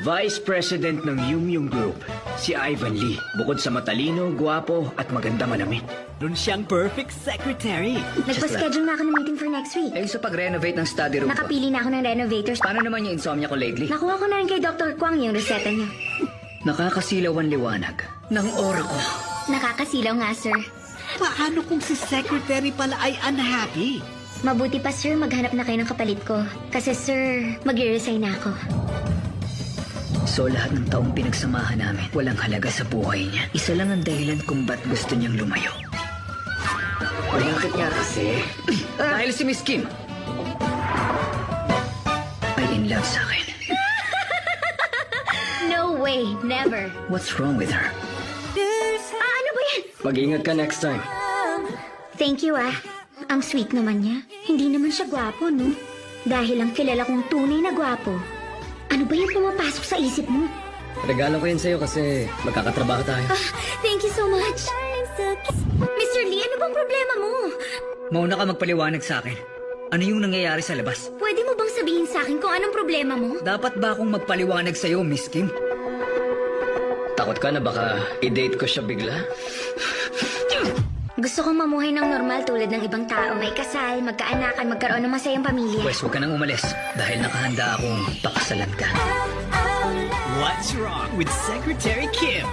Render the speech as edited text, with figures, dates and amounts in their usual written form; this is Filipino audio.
Vice President ng Yum Group, si Ivan Lee. Bukod sa matalino, gwapo at maganda manamit. Doon siyang perfect secretary. Nagpa-schedule na ako ng meeting for next week. Eh, sa pag-renovate ng study room ko. Nakapili na ako ng renovators. Paano naman yung insomnia ko lately? Nakuha ko na rin kay Dr. Kwang yung reseta niya. Nakakasilaw ang liwanag ng aura ko. Nakakasilaw nga, sir. Paano kung si secretary pala ay unhappy? Mabuti pa, sir, maghanap na kayo ng kapalit ko. Kasi, sir, mag-resign na ako. So lahat ng taong pinagsamahan namin, walang halaga sa buhay niya. Isa lang ang dahilan kung ba't gusto niyang lumayo. Bakit nga kasi? Dahil si Miss Kim ay in love sa akin. No way, never. What's wrong with her? Ano ba yan? Mag-ingat ka next time. Thank you, ah. Ang sweet naman niya. Hindi naman siya gwapo, no? Dahil ang kilala kong tunay na gwapo. Ano ba yung pumapasok sa isip mo? Regalo ko yun sa'yo kasi magkakatrabaho tayo. Thank you so much. Mr. Lee, ano bang problema mo? Mauna ka magpaliwanag sa akin. Ano yung nangyayari sa labas? Pwede mo bang sabihin sa akin kung anong problema mo? Dapat ba akong magpaliwanag sa'yo, Miss Kim? Takot ka na baka i-date ko siya bigla? Gusto kong mamuhay ng normal tulad ng ibang tao. May kasal, magkaanakan, magkaroon ng masayang pamilya. Pwes, huwag ka nang umalis dahil nakahanda akong pakasalan ka. What's wrong with Secretary Kim?